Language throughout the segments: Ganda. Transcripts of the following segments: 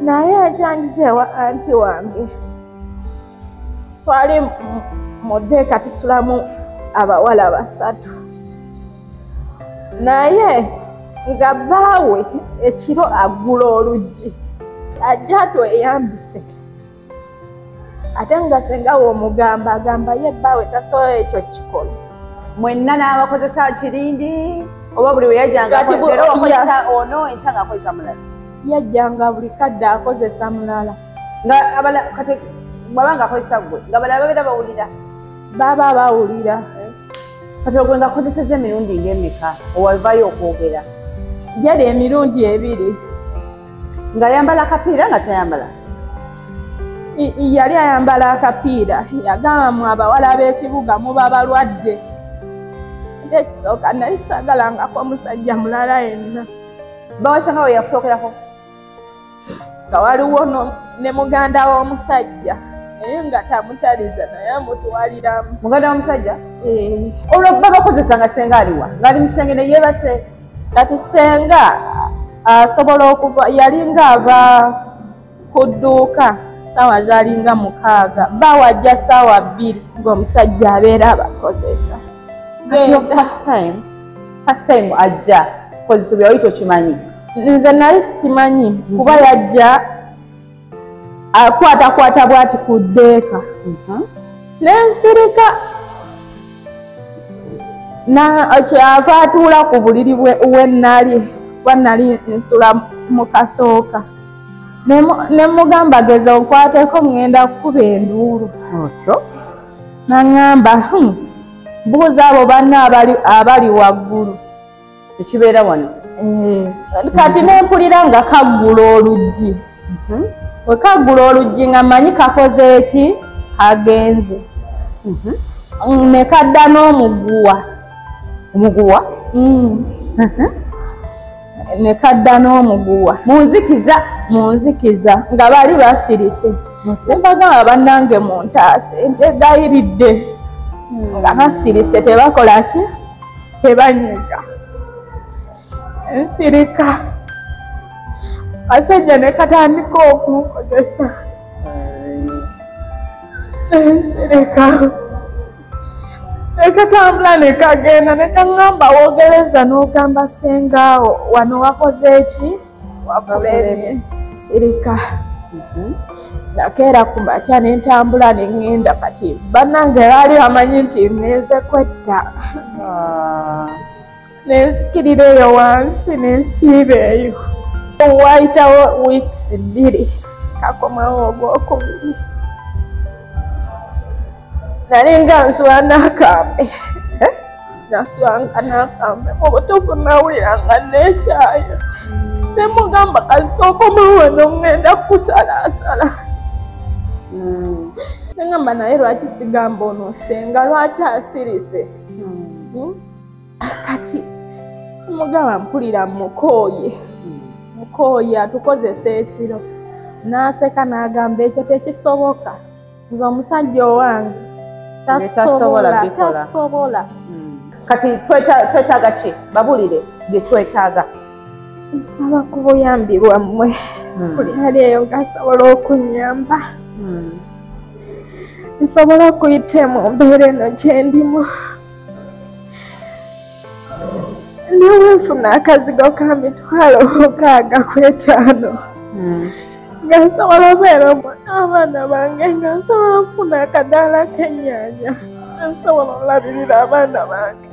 naye ekyanjijewa anti wange twali mu ddeeka tusulamu abawala 3 naye nga bbaawe ekiro aggula oluggi ajja tweyambise ate nga senga w'omugamba agamba ye bbaawe tasobola ekyo kikola. Mwenna n'abakozesa kirindi oba buli we yajjanga wakozesa ono enkya ng'akozesa mulala? Yajjanga buli kadde akozesa mulala. Kati bw'aba ng'akozesa gwe nga balala babeera bawulira? Baba bawulira. Kati ogwe ng'akozeseza emirundi ng'emeka owavayo okwogera? Gyali emirundi 2. Ng'ayambala akapiira nga tayambala? Yali ayambala akapiira. Yagamba mu abawala b'ekibuga muba balwadde. Ekisooka nali saagalangako musajja mulala yenna. Bawasanga we yakusookerako? Nga waliwo ne muganda w'omusajja naye nga tamutaliza naye amutwaliramu. Muganda w'omusajja? Olwo bba bakozesa nga senga aliwa ng'ali mu kisenge ne yeebase? Kati senga asobola okuva yalinga ava ku dduuka ssaawa zaalinga 6 bba wajja ssaawa 2 ng'omusajja abeera abakozesa. First time ajja kozesa byawe tokimanyi? Nze nali sikimanyi kuba yajja akwatakwata bw'ati ku ddeeka n'ensirika kyava atuula ku buliri wennali nsula mu kasooka ne mugamba geza onkwateko ŋŋenda kukuba enduulu. Otyo? Naŋŋamba buuza abo banna abali waggulu ekibeera wano. Kati nempulira nga kaggula oluggi. We kaggula oluggi nga manyi kakoze eki kagenze. Ne kadda n'omuguwa. Omuguwa? Ne kadda n'omuguwa mu nzikiza nga bali basirise. Mbagamba bannange muntaase ntegayiridde nga basirise tebakola ki tebanyega. Ensirika kasajja ne katandika okunkozesa. Ensirika nekatambula ne kagenda ne kaŋŋamba woogereza n'ogamba sengaawo wano wakoze eki wakulemye. Ensirika nakeera ku makya ne ntambula ne ŋŋenda kati bannange baali bamanyi nti ngenze kwetta. Nenzikirira eyo wansi nensiiba eyo. Wayitawo weeks 2 kakomawo ogwokubiri. Nali nga nsula n'akambe. Naswanga n'akambe mu butuufu nawulira nga neekyayo. Ne mugamba kasita okomawo wano ŋŋenda kukusalaasala. Ne ŋŋamba naye lwaki sigamba ono senga lwaki asirise? Kati mugamba mpulira mukooye atukozesa ekiro. N'aseka n'agamba ekyo tekisoboka. Nze omusajja owange tasobola. Kati twetaaga ki? Babulire bye twetaaga. Nsaba ku buyambi bwammwe. Buli ali eyo ng'asobola okunyamba. Nsobola okuyita mu mbeera eno gye ndimu. Niwe nfuna akazigo ka 65,000 nga nsobola obeera abaana bange nga nsobola okufuna akadaala k'ennyaanya nsobola olabirira abaana bange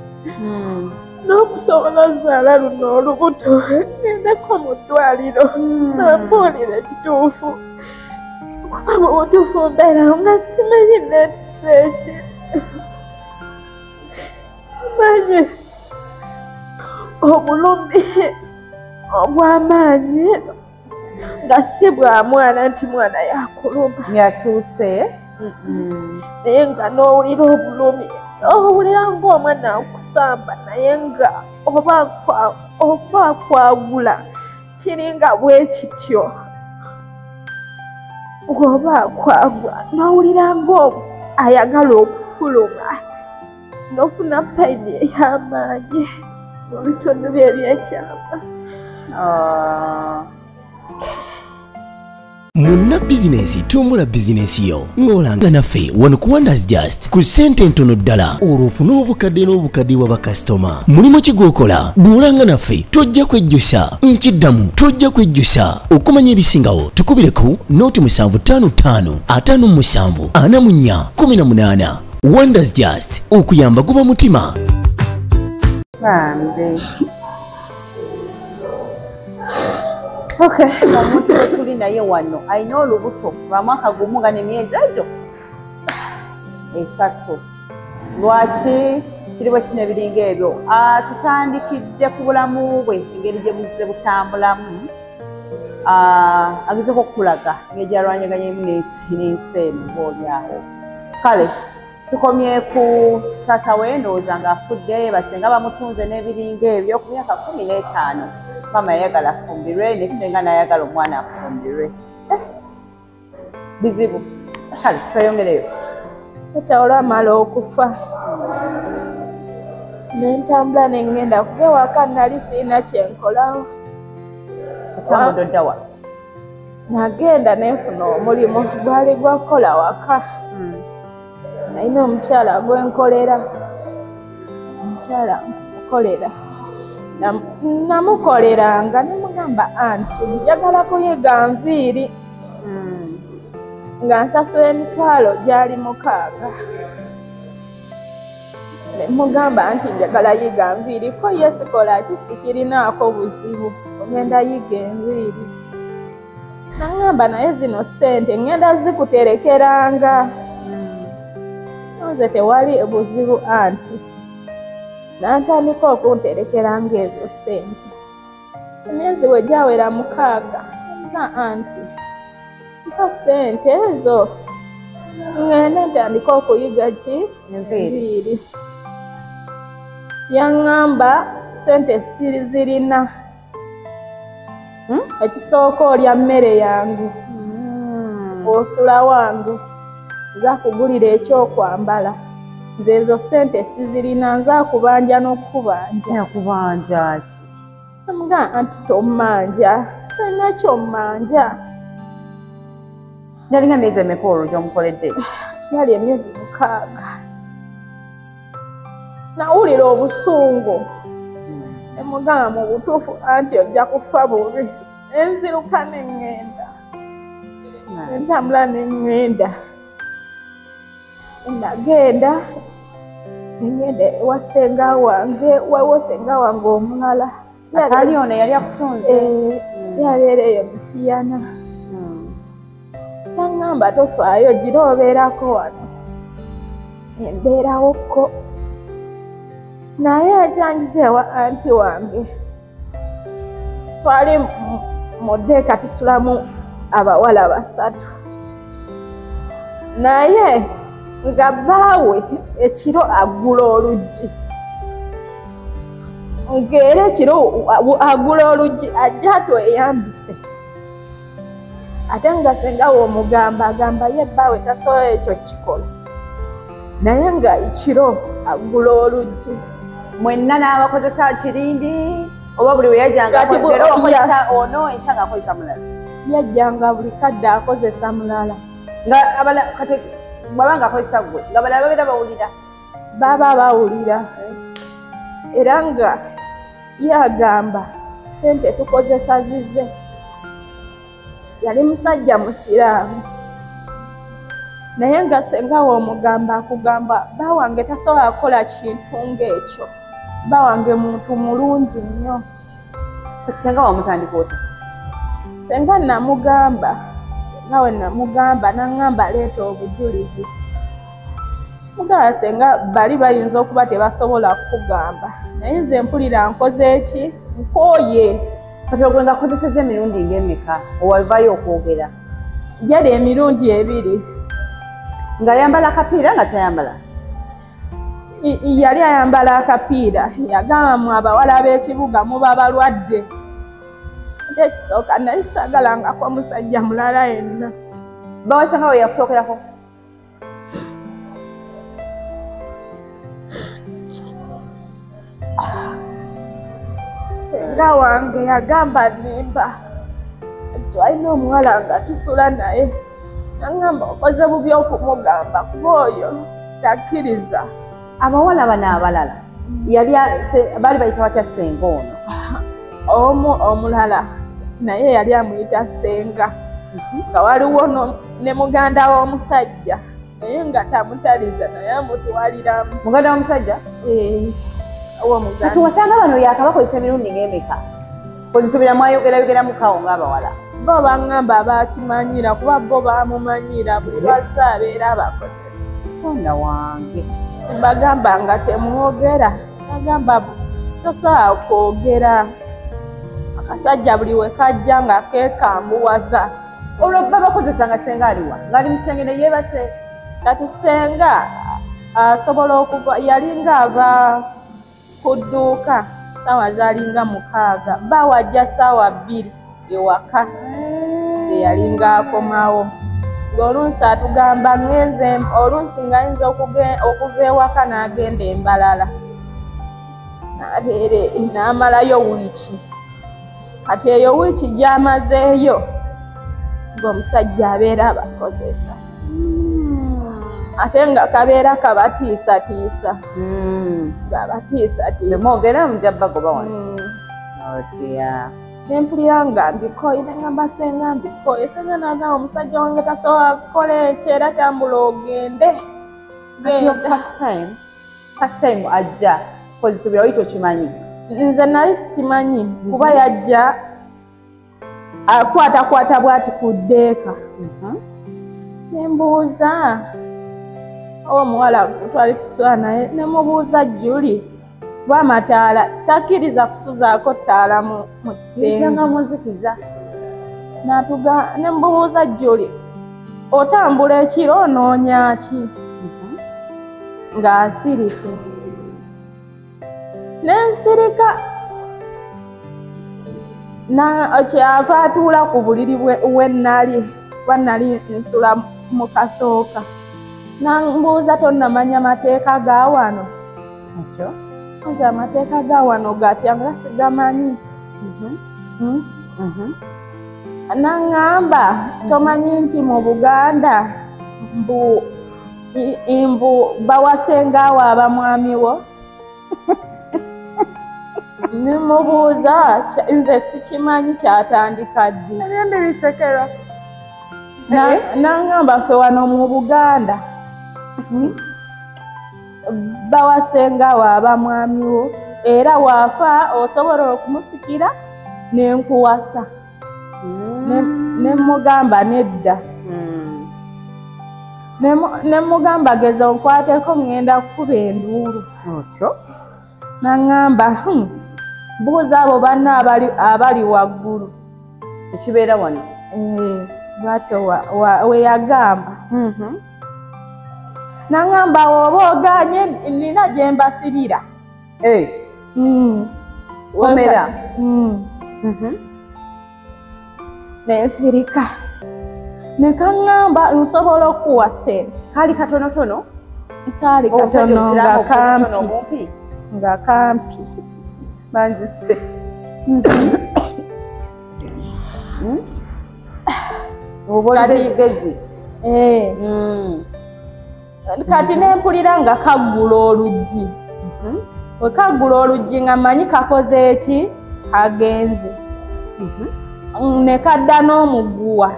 n'okusobola ozaala luno olubuto ngendeko mu ddwaliro nambuulira ekituufu kuba mu butuufu mbeerawo nga simanyi neetisa eki simanyi obulumi obw'amaanyi nga si bwa mwana nti mwana yakuluma yatuuse naye nga n'owulira obulumi owulira ng'omwana akusamba naye nga oba akwagula kiringa bwe kityo ng'oba akwagula n'owulira ng'ayagala okufuluma n'ofuna payini ey'amaanyi mu bitundu bye ebyekyama. Munna bizinesi tumbula bizinesi yo ng'olanga naffe wano ku Wonders Just ku ssente ntono ddala olw'ofuna obukadde n'obukadde wa bakasitoma. Mulimu ki gw'okola? Duulanga naffe tojja kwejjusa. Nkiddamu tojja kwejjusa. Okumanya ebisingawo tukubireko nooti 755 57 44 18. Wonders Just okuyamba guba mutima. Okay, omuntu we tuli naye wano alina olubuto lwa mwaka gumu nga n'emyezi egyo 3. Lwaki kiri bwe kino ebiringa ebyo? Tutandikidde ku bulamu bwe engeri gye buzze butambulamu, agezeko okulaga engeri gyalwanyaganyemu n'ensi eno boolyawo. Kale tukomye ku taata we ndowooza ng'afudde, basenga bamutunze n'ebiringa ebyo ku myaka 15. Mama yayagala afumbirwe ne ssenga n'ayagala omwana afumbirwe. Bizibu. Kale tweyongereyo. Taata olwamala okufa nentambula nengenda kuba ewaka nali sirina kyenkolawo. Otambuddwa dda wa? Nagenda nenfuna omulimu gwali gwa kukola waka. Nalina omukyala gwenkolera. Omukyala mukolera. Namukoleranga nemugamba anti njagala kuyiga nviiri nga nsasula emitwalo gyali 6. Nemugamba anti njagala yiga nviiri ko ye sikola ki sikirinaako buzibu ogenda yiga enviiri. Nangamba naye zino ssente ngenda zikuterekeranga. Nze tewali buzibu anti. Nantandika okunterekeranga ezo ssente. Emyezi we gyawera 6 nga anti mpa ssente ezo ngende ntandika okuyiga ki enviiri. Yaŋŋamba ssente zirina ekisooka olya mmere yange osula wange zakugulira ekyokwambala. Nze ezo ssente sizirina, nza kubanja n'okubanja. Yakubanja ki? Namuga anti tommanja, tolina kyommanja. Yalina emyezi emeka olwo gy'omukoledde? Yali emyezi 6. Nawulira obusungu. Nemugamba mu butuufu anti ojja kufa bubi. Enziruka neŋŋenda. Entambula neŋŋenda. Nagenda ngende ewa ssenga wange, waliwo ssenga wange omulala. Atali ono yali akutunze? Yabeereyo mu Kiyana. Yaŋŋamba tofaayo gira obeerako wano. Embeerawokko. Naye ekyanjija ewa anti wange. Twali mu ddeeka tusulamu abawala 3. Naye nga bbaawe ekiro aggula oluggi. Ng'era ekiro aggula oluggi ajja tweyambise. Ate nga ssenga w'omugamba agamba ye bbaawe tasobola ekyo kikola. Naye nga ekiro aggula oluggi. Mwenna n'abakozesa kirindi oba buli we yajjanga akozesa ono enkya ng'akozesa mulala? Yajjanga buli kadde akozesa mulala. Nga abala kati bw'abanga akozesa gwe nga balala babeera bawulira? Baba bawulira. Era nga yagamba ssente tukozesa zize. Yali musajja musiraamu. Naye nga ssenga w'omugamba akugamba bba wange tasobola kukola kintu ng'ekyo. Bba wange muntu mulungi nnyo. Ssenga wamutandika otya? Ssenga namugamba. Nawe namugamba naŋŋamba leeta obujulizi. Mugamba ssenga bali bayinza okuba tebasobola kukugamba. Naye nze mpulira nkoze eki? Nkooye. Kati ogwe nga akozeseza emirundi ng'emeka owavayo okwogera? Yali emirundi 2. Ng'ayambala akapiira nga tayambala? Yali ayambala akapiira. Yagamba mu abawala b'ekibuga muba balwadde. Ate ekisooka nali saagalangako musajja mulala yenna. Bawasanga we yakusookerako? Ssenga wange yagamba nimba twalina omuwala nga tusula naye naŋŋamba okoze bubi okumugamba kuba oyo takkiriza. Abawala bano abalala baali bayita batya ssenga ono? Omulala naye yali amuyita ssenga nga waliwo ne muganda w'omusajja naye nga tamutaliza naye amutwaliramu. Muganda w'omusajja? Kati wasanga bano yakabakozesa emirundi ng'emeka? Kozisubira mwayogera mukawo ng'abawala? Bo baŋŋamba abakimanyira kuba bo bamumanyira buli lwazze abeera abakozesa. Katonda wange. Bagamba nga temwogera bagamba tosobola kwogera. Akasajja buli we kajja nga keekambuwaza. Olwo babakozesa nga ssenga aliwa? Ng'ali mu kisenge ne yeebase? Kati ssenga asobola okuva yalinga ava ku dduuka ssaawa zaalinga 6 bawajja ssaawa 2 ewaka seyalinga akomawo. Ng'oluusi atugamba ngenze oluusi ng'ayinza okuva ewaka n'agenda Embalala n'amalayo wiiki. Kati eyo wiiki gy'amazeeyo ng'omusajja abeera abakozesa ate nga kabeera kabatiisatiisa ng'abatiisatiisa mwogera mujja bagoba wano. nempulira nga mbikoye nengamba ssenga mbikoye. Ssenga n'agamba omusajja wange tasobola kukola ekyo era tambula ogende. First time ajja kozisubira oyi tokimanyi? Nze nali sikimanyi kuba yajja akwatakwata bw'ati ku ddeeka nembuuza omuwala twali tusula naye nemubuuza Juli bw'amataala takkiriza kusuzaako ttaala mu kisenge munzikiza. Nemubuuza Juli otambula ekiro onoonya ki ng'asirise. Nensirika kyava atuula ku buliri bwennali nsula mu kasooka. Nambuuza tonnamanya mateeka ga wano? Nze amateeka ga wano gatya nga sigamanyi. Naŋŋamba tomanyi nti mu Buganda mbu bawasengaawo abamwami wo? Nemubuuza nze sikimanyi kyatandika ddi. Ebyembi bisekera. Naŋŋamba ffe wano mu Buganda bawasengaawo abamwami wo era waafa osobola okumusikira nenkuwasa. Nemugamba nedda. Nemugamba geza onkwateko ŋŋenda kukuba enduulu. Naŋŋamba buuza abo banna abali waggulu ekibeera wano. Bwatyo we yagamba. Naŋŋamba oba oganye nina gye mbasibira. Komera. Nensirika ne kaŋŋamba nsobola okuwa ssente. Kaali katonotono? Kaali katono nga kampi. Banzise. Obogezi. Kati nempulira nga kaggula oluggi. We kaggula oluggi nga mmanyi kakoze eki kagenze. Ne kadda n'omuguwa.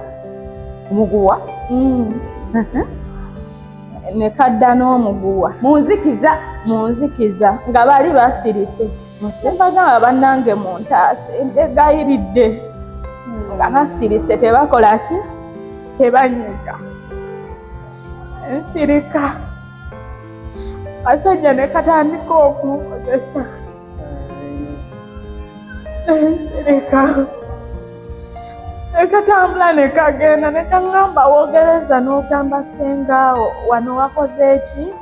Omuguwa? Ne kadda n'omuguwa. Munzikiza nga bali basirise. Mbagamba bannange muntaase mbegayiridde nga basirise tebakola ki? Tebanyiga. Ensirika kasajja ne katandika okunkozesa. Ensirika ne katambula ne kagenda ne kaŋŋamba woogereza n'ogamba ssengaawo wano wakoze eki?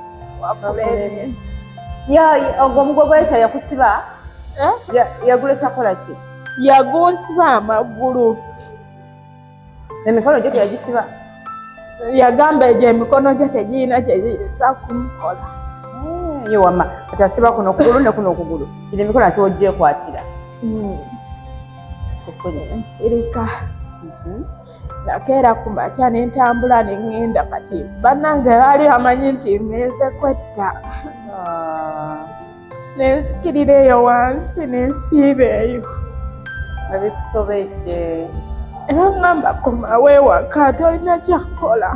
Wakulemye. Ogwo omugwo gw'ekya yakusiba? Yaguleta kola ki? Yagunsiba amagulu. Emikono gyo teyagisiba? Yagamba egyo emikono gyo tegirina kyegiyinza kumukola. Ye wamma kati asiba kuno okugulu ne kuno okugulu. Ino emikono ati wojja ekwatira. Ensirika nakeera ku makya ne ntambula ne ŋŋenda kati bannange baali bamanyi nti ngenze kwetta ne nzikirira eyo wansi ne nsiiba eyo ebikusobedde era ŋŋamba komawo ewaka tolina kyakukola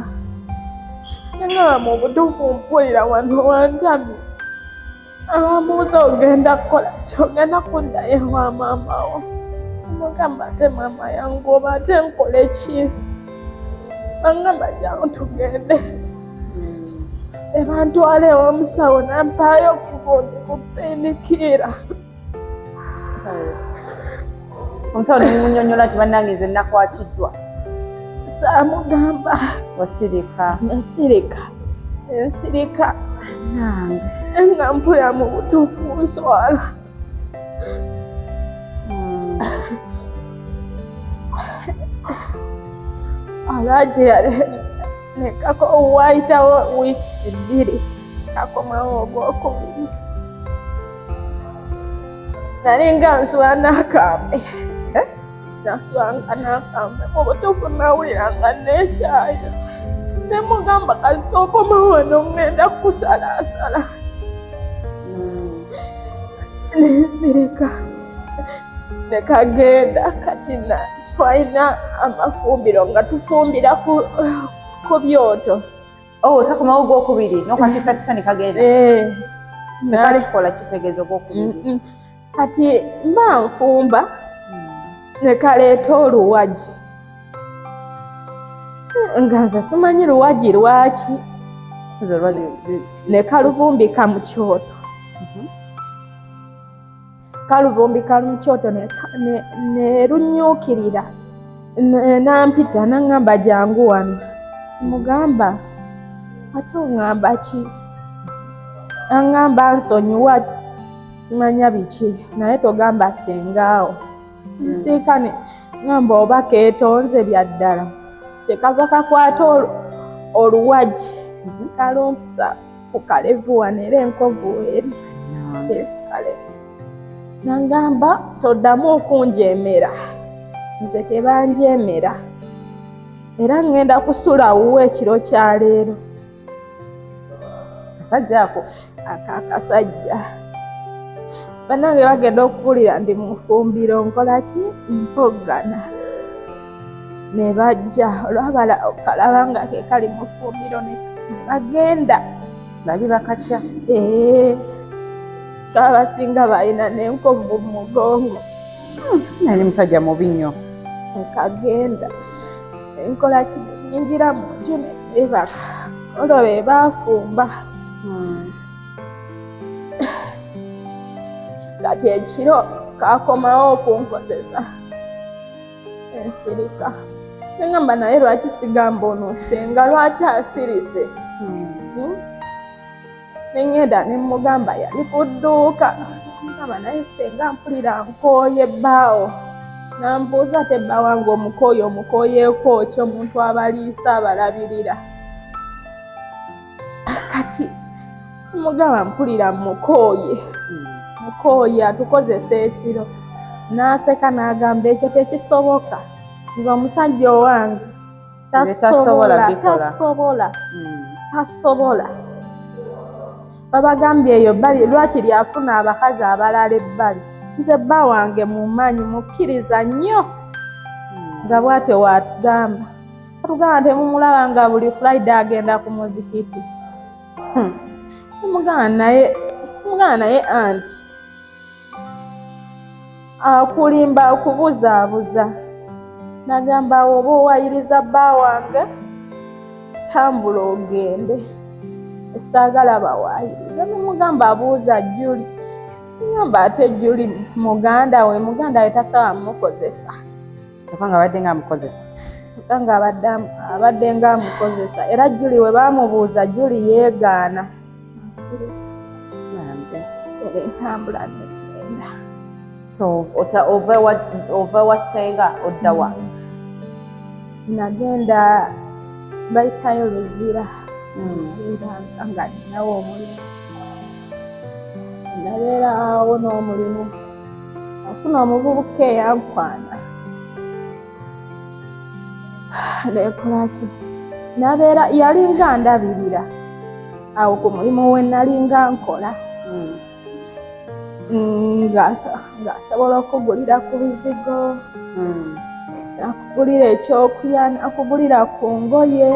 neŋŋamba mu butuufu mpulira wano wantamye abamuuza ogenda kukola ki ogenda kuddayo ewa maamawo mugamba ate maama yangu oba ate nkole ki bangamba jangu tugende ebantwala ew'omusawo nampaayo okubundi ku penikiira omusawo nemumunyonyola nti bannange nze nakwatiddwa saamugamba wasirika nasirika ensirika nange nga mpulira mu butuufu nswala alaagira nekako wayitawo wiikisi 2 kakomawo ogwokubiri nali nga nsula n'akambe naswanga n'akambe mu butuufu nawulira nga neekyayo ne mugamba kasita okomawo wano ŋŋenda kukusalaasala nensirika ne kagenda kati twalina amafumbiro nga tufumbira ku byoto kakomawo ogwokubiri nokatiisatiisa ne kagenda nekakikola kitegeeza ogwokubiri kati mba nfumba ne kaleeta oluwagi nga nze simanyi luwagi lwaki ne kaluvumbika mu kyoto kaluvumbika mu kyoto ne lunyuukirira nampita naŋŋamba jangu wano mugamba ate oŋŋamba ki aŋŋamba nsonyiwa simanya biki naye togamba sengaawo nsiikane ŋŋamba oba keetonze bya ddala kyekava kakwata oluwagi kalumpisa ku kalevu wano era enkovu eri kalevu nangamba toddamu okunjeemera nze tebanjeemera era ŋŋenda kusula wuwe ekiro kya leero kasajja ako akakasajja bannange bagenda okuwulira ndi mu fumbiro nkola ki mpoggana ne bajja olwabala okalaba nga ke kali mu fumbiro ne bagenda bali bakatya abasinga balina n'enkovu mu mugongo nali musajja mubi nnyo nkagenda enkola ki nyingira mu nju nebaka olwo be baafumba kati ekiro kakomawo okunkozesa ensirika neŋŋamba naye lwaki sigamba onosenga lwaki asirise neŋŋenda ne mugamba yali ku dduuka ngamba naye senga mpulira nkooye bbaawo nambuuza te bba wange omukooyeeko ki omuntu abaliisa abalabirira kati mugamba mpulira mukooye atukozesa ekiro n'aseka n'agamba ekyo tekisoboka nga omusajja owange tasobola babagambye eyo bbali lwaki lyafuna abakazi abalala ebbali nze bba wange mu maanyi mukkiriza nnyo nga bwatyo watugamba atugamba temumulaba nga buli Friday agenda ku muzikiti mugamba naye anti akulimba okubuzaabuza nagamba oba owayiriza bba wange tambula ogende esaagala bawayiriza nemugamba abuuza Juli ngamba ate Juli muganda we tasaba mukozesa nga abadde nga amukozesa nga abadde nga amukozesa era Juli we bamubuuza Juli yeegaana sere ntambula negenda so ova wasenga oddawa nagenda bayitayo Luzira nga ninawo omulimu nabeera awo n'omulimu afuna omuvubuka eyankwana nekolaki nabeera yalinga ndabirira awo ku mulimu we nalinga nkola ng'asobola okugulira ku bizigo nakugulira ekyokulya nakugulira ku ngoye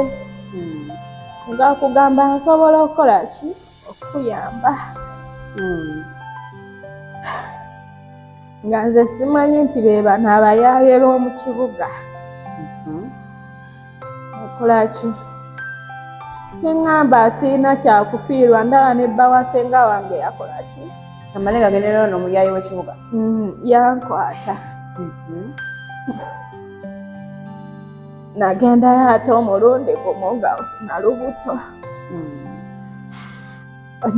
ng'akugamba nsobola okukola ki okuyamba nga nze simanyi nti be bano abayaaye b'omu kibuga okolaki neŋŋamba sirina kyakufiirwa ndaba ne bba wa ssenga wange yakolaki amale gagendera ono omuyaayi w'ekibuga yankwata nagendayo ate omulundi gumu nga nfuna lubuto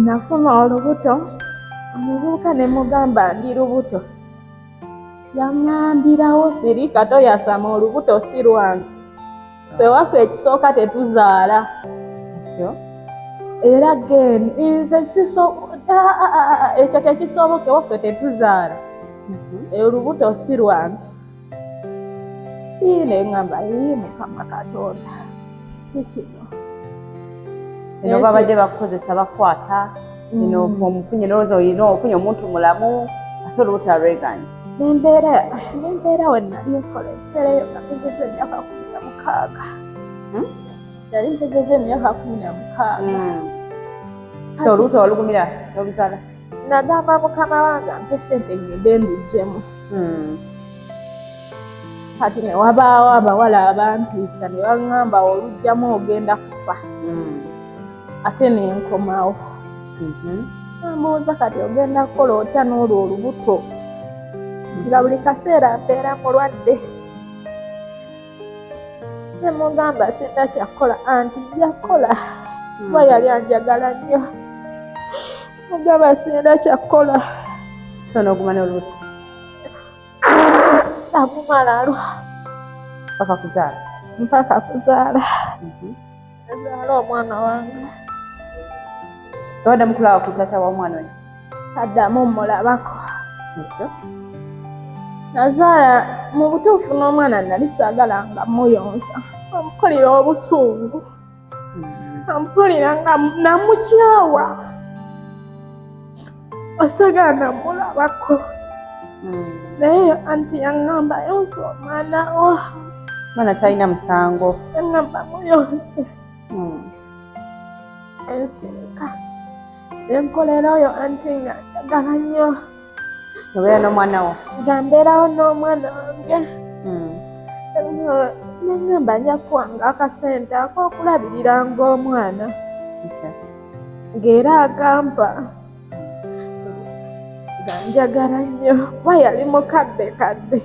nafuna olubuto omuvubuka ne mugamba ndi lubuto yaŋŋambirawo sirika toyasama olubuto si lwange ffe waffe ekisooka tetuzaala era nze ekyo tekisoboke waffe tetuzaala olubuto si lwange neŋŋamba mukama katonda kikino eno babadde bakukozesa bakwata eno omufunye nolowooza olina ofunye omuntu mulamu ate olubuto alweganye nembeera we nali nkola ebiseera eyo nga mpezeza emyaka 16 yali mpezeza emyaka 16 so olubuto walugumira noluzaala nagamba mukama wange ampe sente ngende nduggyemu kati ne wabaawo abawala abampiisa ne baŋŋamba olugjamu ogenda kufa ate nenkomawo nambuuza kati ogenda kukola otya n'olwo olubuto nga buli kaseera mpeera mulwadde nemugamba sinda kyakola anti yakola kuba yali anjagala nnyo mugamba sinda kyakola so n'oguma n'olubuto nagumalalo mpaka kuzaala nazaala omwana wange toddamu kulaba ku taata wa mwana we addamu mulabako nazaala mu butuufu n'omwana nali saagala nga muyonsa amukolera obusungu amukolera nga namukyawa osagala namulabako naye anti yaŋŋamba yonsa omwana wo mwana talina musango yaŋŋamba muyonse ensirika enkolera oyo anti nga njagala nnyo obeera n'omwana wo nga mbeerawo n'omwana wange neŋŋamba nja kuwanga akasente ak'okulabiriranga omwana ng'era agampa nga njagala nnyo kuba yali mukaddekadde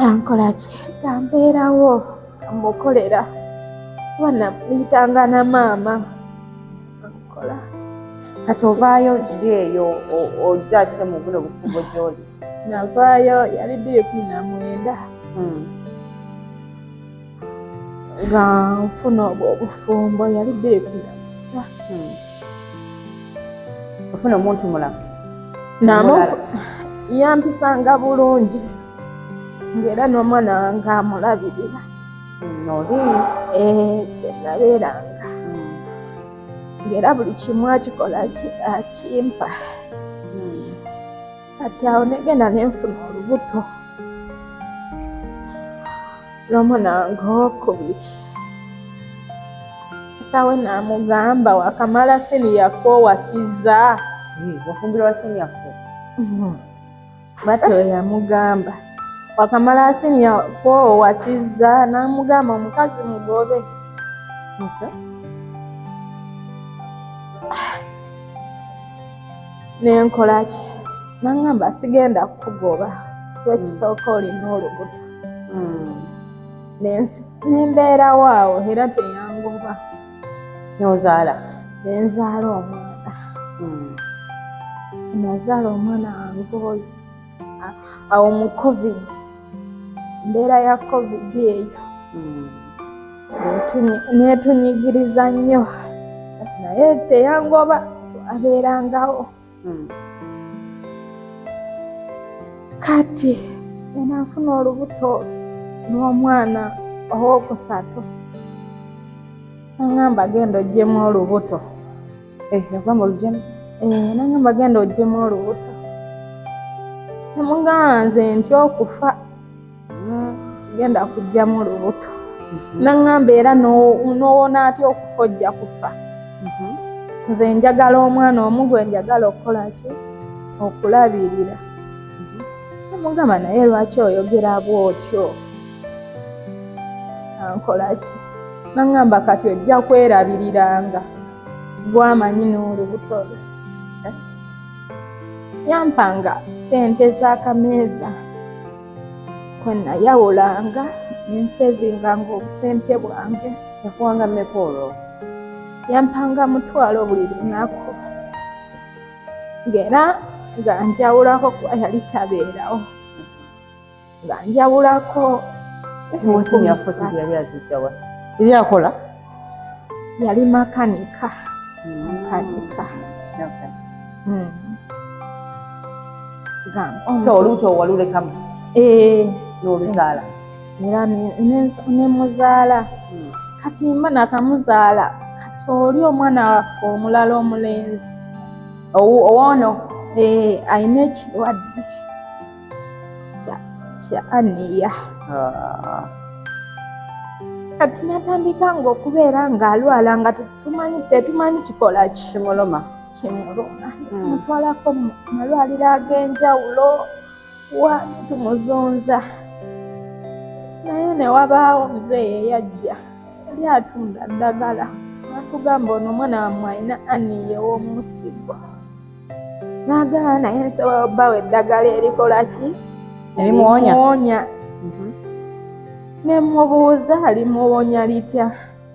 ankolaki nga mbeerawo amukolera kuba namuyitanga na maama ankola kati ovaayo ddi eyo ojja ate mu buno obufumbo gy'oli navaayo yali 2019 nga nfuna obwo obufumbo yali 2019 ofuna omuntu mulamu yampisanga bulungi ng'era n'omwana wange amulabirira oli kyenabeeranga ng'era buli kimu akikola akimpa kati awo negenda nenfuna olubuto n'omwana wange owokubiri tawe namugamba wakamala siniya 4 wasizza wafumbirwa siniya 4 bato yamugamba wakamala siniya 4 wasizza namugamba omukazi mugobe nenkolaki naŋŋamba sigenda kukugoba lwekisooka olina olubuto nembeerawo awo era teyangoba nozaala nenzaala omwana nazaala omwana wange oyo awo mu covid embeera ya covid eyo netunyigiriza nnyo naye teyangoba twabeerangawo kati enafuna olubuto n'omwana ow'okusatu nangamba genda oggyemu olubuto. Yagamba olugemu? Nangamba genda oggyemu olubuto. Namugamba nze ntya okufa, sigenda kuggyamu olubuto. Nangamba era n'owona atya okufa ojja kufa. Nze njagala omwana omu gwe njagala okukola ki? Okulabirira. Namugamba naye lwaki oyogera bw'otyo? Ankola ki? Nangamba kati ojja kwerabiriranga gwamanyi n'olubuto lwe. Yampanga ssente z'akameeza kwe nayawulanga nensevinganga obusente bwange. Yakuwanga mmeka olwo? Yampanga mutwalo buli lunaku ng'era nga njawulako kuba yali tabeerawo, nga njawulako. Ensimu yaffe sente yali aziddawa? Yali akola? Yali makanika. Makanika. So olubuto walulekamu? N'oluzaala? Era nemuzaala. Kati mba nakamuzaala kati oli omwana waffe omulala omulenzi owoono alina ekirwadde kya aniya. Kati natandikanga okubeera ng'alwala nga tetumanyi kikola ki. Kimuluma? Kimuluma. Mutwalako malwaliro ag'enjawulo wa tumuzunza. Naye ne wabaawo muzeeyi eyajja yali atunda ddagala n'atugamba ono omwana wammwe alina aniya ow'omusigo. N'agamba naye nsobola obbawo eddagala erikola ki? Erimuwonya. Nemubuuza alimuwonya litya?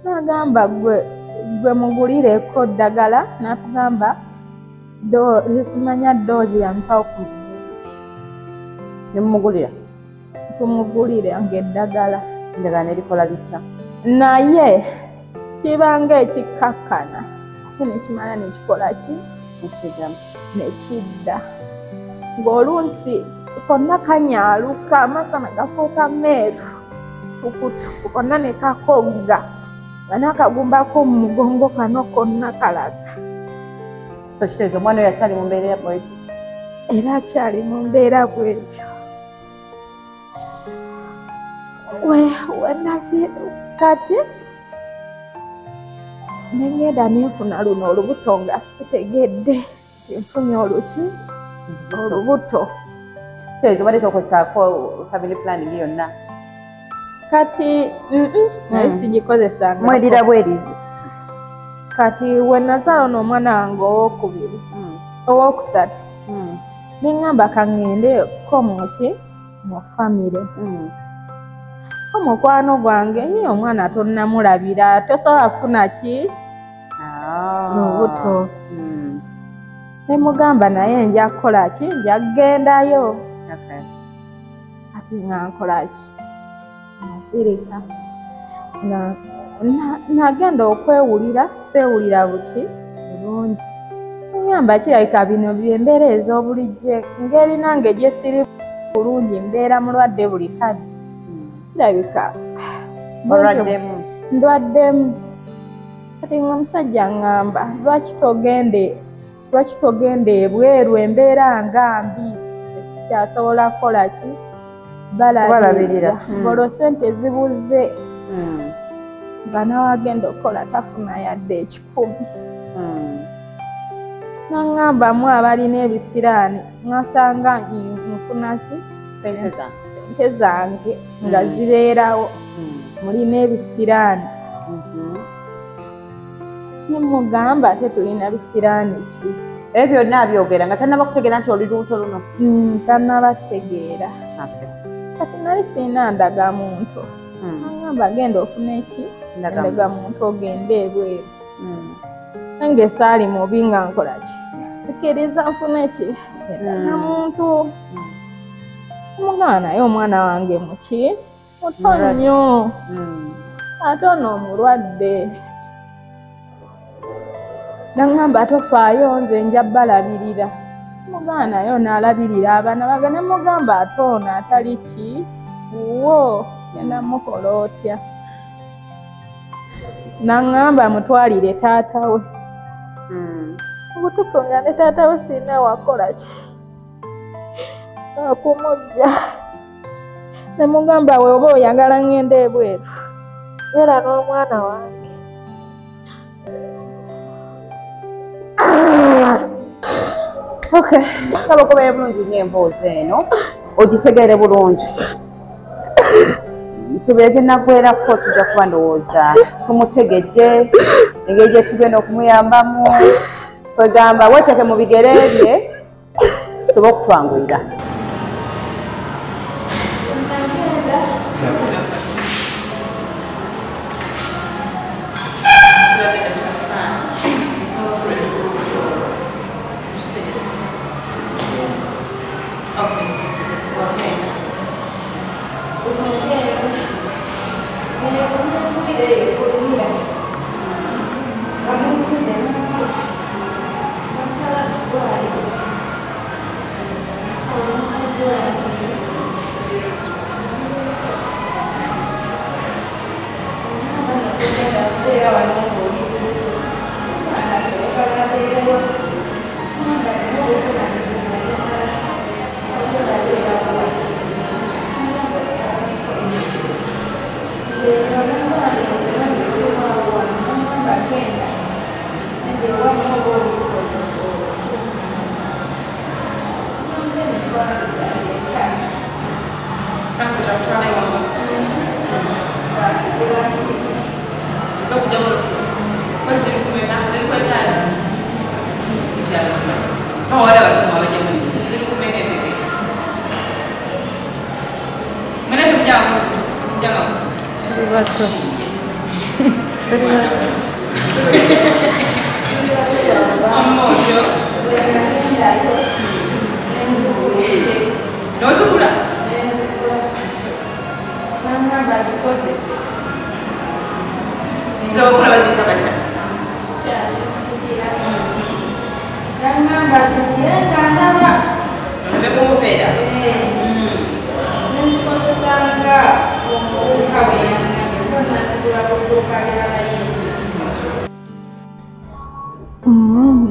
N'agamba gwe mugulireko ddagala. N'atugamba simanya doozi yampawo ku miniti. Nemumugulira? Tumugulire ng'eddagala. Eddagala nerikola litya? Naye kibanga ekikkakkana ate nekimala nekikola ki? Nekidda. Ng'oluusi konna kanyaaluka, amaaso gafuuka meeru tukutuku, konna ne kakogga nga n'akagumba k'omu mugongo kano konna kalaga. So kitegeeza omwana oyo akyali mu mbeera bw'etyo? Era akyali mu mbeera bw'etyo. Kati nengenda nenfuna luno olubuto nga sitegedde nfunye oluki olubuto. Kitegeeza obadde tokozesaako family planning yonna? Kati naye sigikozesanga. Mwedira bwerizi? Kati we nazaala ono omwana wange owokubiri owokusatu neŋŋamba kaŋŋendeko muki mu famire. Omukwano gwange ye omwana tonnamulabira tosobola kufuna ki lubuto. Nemugamba naye nja kukola ki? Nja kugendayo. Kati nga nkola ki? Nasirika nagenda okwewulira, seewulira buki bulungi. Ngamba kirabika bino byembeera ez'obulijjo, ngeri nange gye siri bulungi, mbeera mulwadde buli kadde. Kirabika ndwaddemu. Kati nga omusajja ngamba lwaki togenda ebweru, embeera nga mbi tekikyasobola kukola ki? Balabirira. Olwo ssente zibuze nga nawagenda okukola tafuna yadde 10. Naŋŋambamu abalina ebisiraani nasanga nfuna ki? Sente zange nga zibeerawo mulina ebisiraani. Nemugamba ate tulina bisiraani ki? Ebyo byonna abyogera nga tannaba kutegeera nti oli lubuto luno? Tannaba kutegeera. Kati nali sirina ndagamuntu. Naŋŋamba genda ofune ki? Ndagamuntu ogende ebweru. Nange saali mubi nga nkola ki? Sikiriza nfune ki? Ndagamuntu. Omugana naye omwana wange muki? Muto nnyo. Ate ono omulwadde. Naŋŋamba tofaayo nze nja balabirira. Omugana naye n'alabirira abaana bange. Nemugamba ate ono atali ki? Wo genda mukola otya naŋŋamba mutwalire taata we obutuufu nga ne taata we sirina wakola ki akumujja ne mugamba we oba oyagala ŋŋenda ebweru era n'omwana wange okay saba okubeera bulungi nnyo emboozi eno ogitegeere bulungi nsuubira gye naggweerako tujja kuba ndowooza tumutegedde engeri gye tugenda okumuyambamu kwegamba weeteeke mu bigere bye tusobe okutwanguyira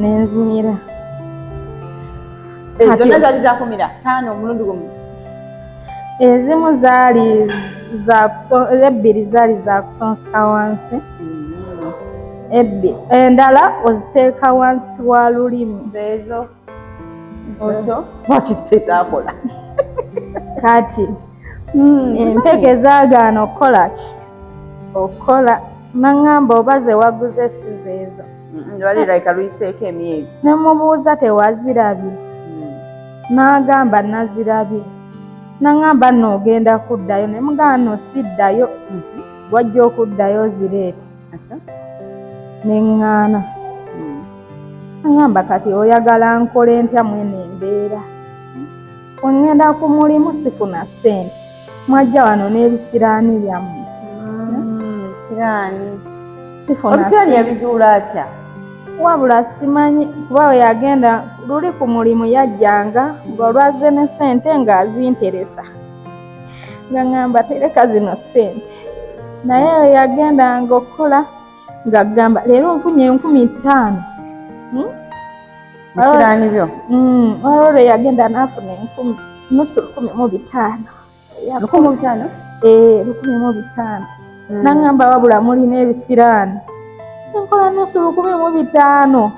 nenzimira zonna zaali zakumira 5 omulundi gumu ezimu zaali ebbiri zaali zakusonseka wansi endala oziteeka wansi wa lulimi zeezo otyo lwaki zitezakola kati empeke zaagaana okukola ki okukola naŋŋamba oba ze waguze si zeezo waliraika luyiseeko emyezi ne mubuuza tewazirabye n'agamba nazirabye naŋŋamba nno ogenda kuddayo ne mugamba nno siddayo wajja okuddayo zireeti neŋŋaana naŋŋamba kati oyagala nkole ntya mweno embeera wengenda ku mulimu sifuna ssente mwajja wano n'ebisiraani byammwe ebisiraani ebisiraani yabizuula atya wabula simanyi kuba we yagenda luli ku mulimu yajjanga ng'olwazze ne ssente ng'azinteresa nga ŋŋamba tereka zino ssente naye we yagendanga okukola ng'agamba leero nfunye 5000 bisiraani byo waliwo lwe yagenda n'afuna nusu 1,500 1,500 naŋŋamba wabula mulina ebisiraani nkola nusu 1,500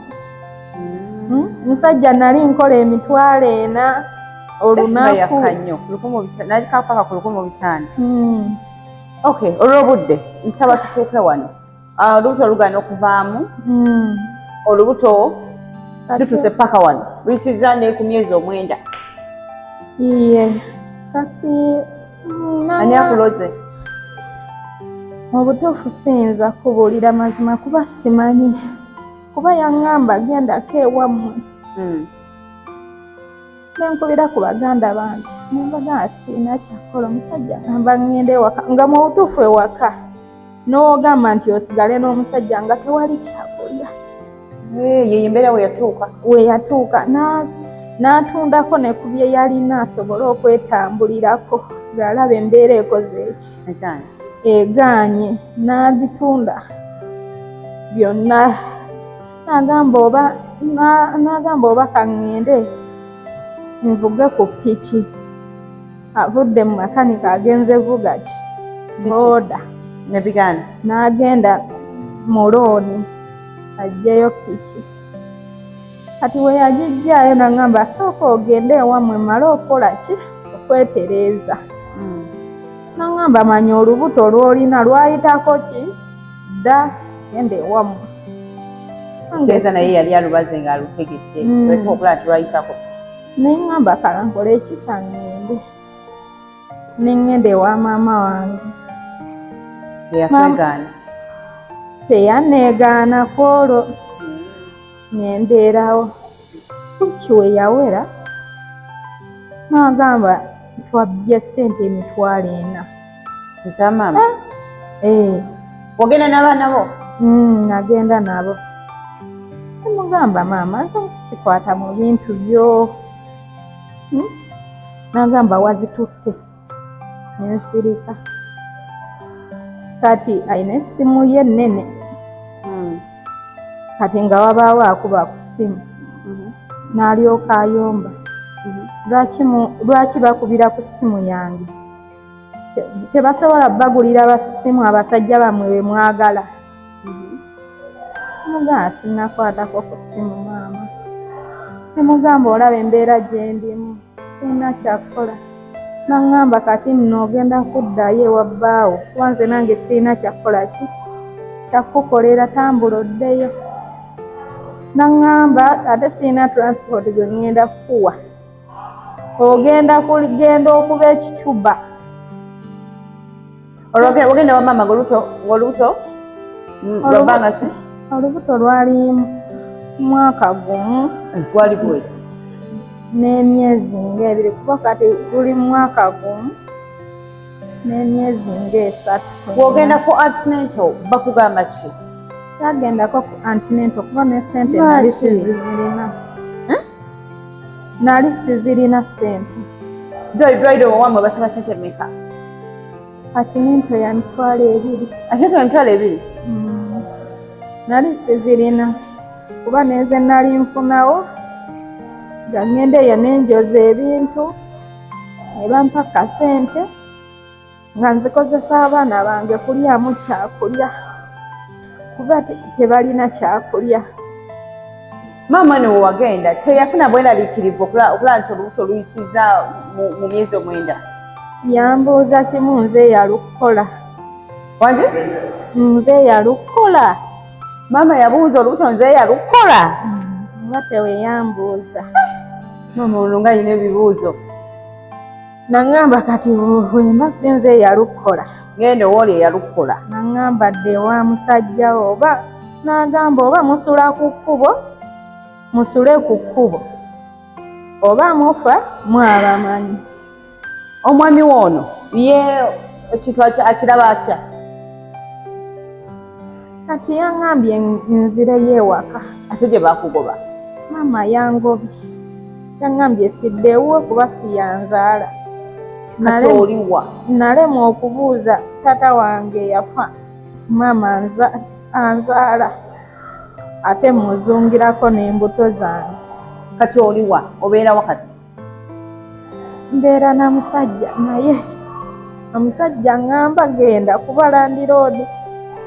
musajja nali nkola emitwalo 4 olunaku nalikapaka ku 1,500 okay olw'obudde nsaba tutuuke wano olubuto olugana okuvaamu olubuto lutuse paka wano luyisiza ne ku myezi 9 iye kati ani akuloze obutuufu siyinza kubuulira mazima kuba simanyi kuba yaŋŋamba gendako ewammwe nenkubira ku baganda bange nembaga siina kyakola omusajja ngamba ŋŋenda ewaka nga mu butuufu ewaka n'ogamba nti osigale n'omusajja nga tewali kyakulya yeyo embeera we yatuuka n'atundako ne ku bye yalina asobole okwetambulirako ng'alaba embeera ekoze eki egaanye n'abitunda byonna n'agamba oba kaŋŋende nvuge ku ppiki avudde mu makanika agenze vuga ki booda nebiganda n'agenda mu looni aggyeyo ppiki kati we yagijjaayo n'aŋŋamba asooka ogende ewammwe male okola ki okwetereeza n'aŋŋamba manya olubuto lw'olina lwayitako ki dda genda ewammwe Senta naye yali alubaze ng'alutegedde wetuka okulaba nti lwayitako neŋŋamba kala nkole ekika ŋŋende neŋŋenda ewa maama wange eyakwegaana teyanneegaanako olwo nembeerawo kuki we yawera n'agamba twabbye ssente emitwalo 4 eza maama ogenda n'abaana bo nagenda nabo mugamba maama nze sikwata mu bintu byo n'agamba wazitutte nensirika kati alina essimu ye ennene kati nga wabaawo akuba ku ssimu n'alyoka ayomba lwaki bakubira ku ssimu yange tebasobola bagulira basimu abasajja bamwe be mwagala mugamba sinnakwatako ku ssimu maama nemugamba olaba embeera gye ndimu sirina kyakukola n'aŋŋamba kati nno ogenda kuddayo ewa bbaawo kuba nze nange sirina kyakukola ki kyakukolera tambula oddeyo n'aŋŋamba ate sirina transport gwe ŋŋenda kukuwa ogenda kugenda okuba ekicuba ogenda wa maama ng'olubuto lwabbanga ki olubuto lwali mwaka gumu gwali bwezi n'emyezi ng'ebiri kuba kati luli mwaka gumu n'emyezi ng'esatu bw'ogenda ku antinento bakugamba ki kyagendako ku antinento kuba ne ssente nali sizirina nali sizirina ssente dwaidwa wammwe basaba ssente mmeka antinento ya mitwalo 2 antinento ya mitwalo 2 nali sizirina kuba nenze nali nfunawo nga ŋŋenda eyo nenjoza ebintu ne bampa kasente nga nzikozesa abaana bange kulyamu kyakulya kuba tebalina kyakulya maama ne wewagenda teyafuna bweraliikirivu okulaba nti olubuto luyisiza mu myezi 9 yambuuza kimu nze yalukola wanje nze yalukola maama yabuuza olubuto nze yalukola nga teweyambuuza maama olunga alina ebibuuzo naŋŋamba kati wemba sinze yalukola ngende wooli eyalukola naŋŋamba dde wa musajjawo oba n'agamba oba musula ku kkubo musule ku kkubo oba mufa mwabamanyi omwami woono ye ekintu akiraba atya kati yaŋŋambye nzireyo ewaka ate gye bakugoba maama yangobye yaŋŋambye siddeewo kuba siyanzaala kati oliwa nalemwa okubuuza tata wange yafa maama anzaala ate muzungirako n'embuto zange kati oliwa obeera wakati mbeera na musajja naye omusajja ŋŋamba genda kuba landiroodi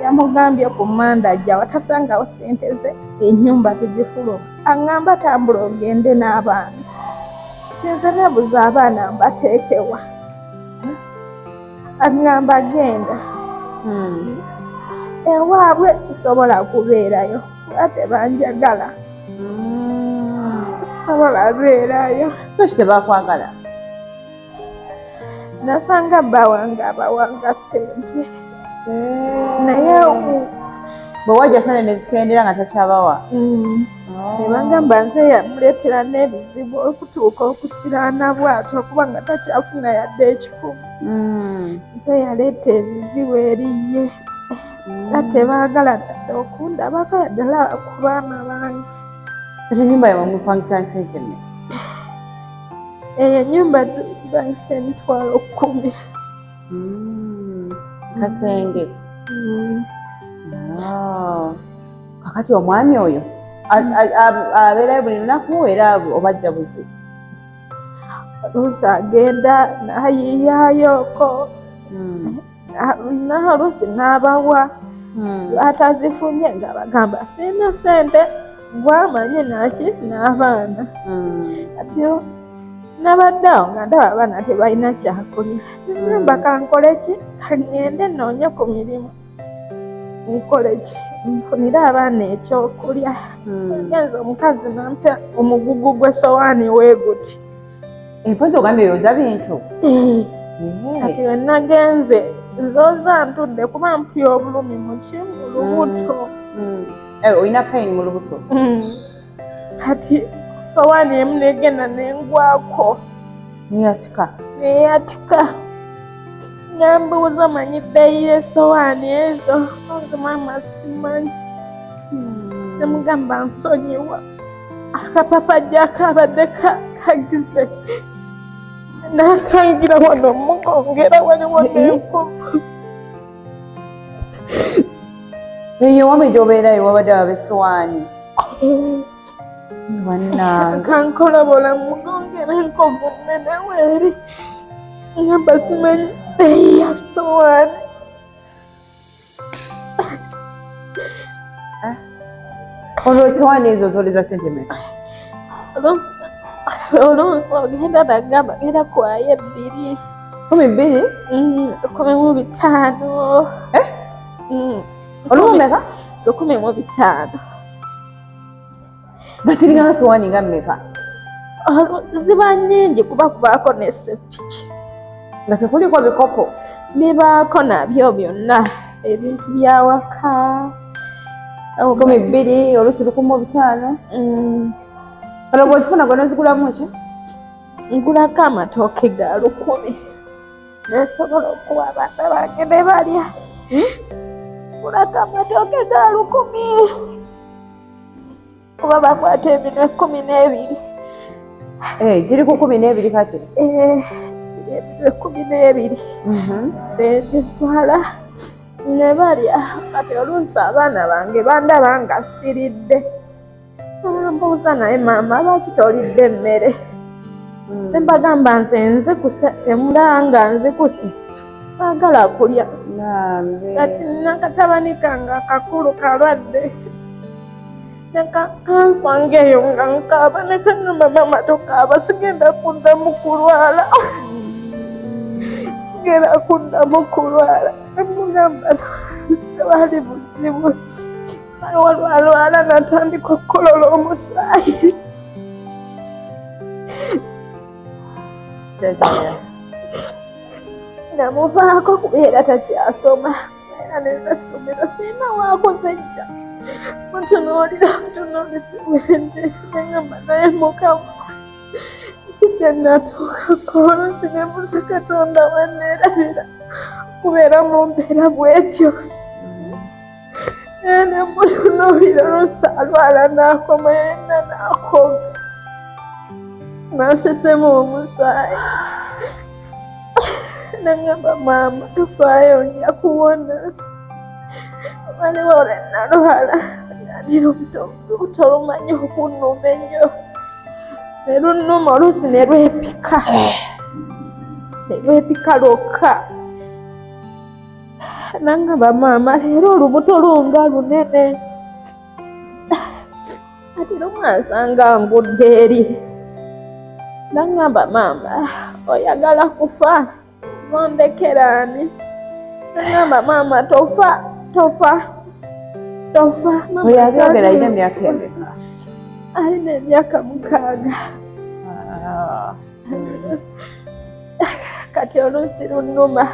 yamugambye ku mandajja watasangawo ssente ze ennyumba tugifuluma aŋŋamba tambula ogende n'abaana tinze nebuza abaana mbateekewa aŋŋamba genda ewaabwe sisobola kubeerayo kuba tebanjagala sisobola beerayo lwaki tebakwagala nasanga bba wange abawanga ssente naye bwe wajja sente nezikendera nga takyabawa ne bagamba nze yamuleetera n'ebizibu okutuuka okusiraana bw'atyo okuba nga takyafuna yadde ekikumu nze yaleeta ebizibu eriye era tebaagala nadde okundabako yaddala ku baana bange ate ennyumba yamwe mupangisa nsente mme eyo ennyumba bangisa emitwalo 10. Kasenge. Kakati omwami oyo abeerayo buli lunaku era obajja buzi? Oluusi agenda n'ayiyaayoko n'oluusi n'abawa atazifunye nga bagamba sina sente gwamanye naki n'abaana ati nabadde awo nga ndaba abaana tebalina kyakulya bakankole ki kagende noonye ku mirimu nkole ki nfunire abaana ekyokulya genza omukazi nampa omugugu gw'essowaani weeguti empozi ogambye oyoza bintu kati we nagenze nzooza ntudde kuba mpya obulumi muki mu lubuto olina pain mu lubuto kati sowaani emu negenda nengwako neyatika nambuuza manyi bbeeyi y'essowaani ezo ozimama simanyi nemugamba nsonyiwa akapapajja akabadde kagize nakangira wano mugongera waliwo n'enkovu eyo wame gy'obeerayo wabadde ab'essowaani bannange kankolobola mugongera enkovu nnene weeri ngamba simanyi bbeeyi ya ssowaani olwo essowaani ezo zoleza sente mmeka? oluusi ogenda nagamba genda kwayo 2. 12? 15. Olumu mmeka? 15. Basiringa sowaani nga mmeka? Ziba nnyingi kuba kubaako ne sepiki nga tekuliko bikopo bibaako nabyo byonna ebintu byawaka 12 oluusi 15. Kale bw'ozifuna gwe n'ozigulamu ki? Ngulako amatooke ga 10 nesobola okuwa abaana bange ne balya. Ngulako amatooke ga 10 kuba bakwata ebintu 12. Giri ku 12 kati? Ebintu 12 nezitwala ne balya. Kati oluusi abaana bange bandaba nga siridde mbuuza naye maama lwaki tolidde emmere? Nembagamba nze nzikuse temulanga nzikuse saagala kulya. Kati nakatabani kange akakulu kalwadde kansanga eyo nga nkaaba nekangamba maama tokaaba sigenda kuddamu kulwala sigenda kuddamu kulwala. Nemugamba tewali buzibu walwalwala natandika okukolola omusaayi namuvaako kubeera takyasoma era neza ssomero sirina waakozejja mutunuulira mutunuulisibwenti negamba naye mukama kiki kyenatuukako oluusi nemusa katonda weneerabira kubeera mu mbeera bwetyo nemutunuulira oluusi alwala n'akoma yenna n'akoga nasesemu omusaayi nagamba maama tofaayo nja kuwona waliwo olwenalwala ati lubuto lumanyi okunnuma ennyo nelunnuma oluusi nelwepika lwokka nagamba maama leero olubuto lunga lunene ati lumwansanga ngudde eri. Nagamba maama oyagala kufa zondekeraani? Nagamba maama tofa. Oyabyogera alina emyaka emeka? Alina emyaka 6. Kati oluusi lunnuma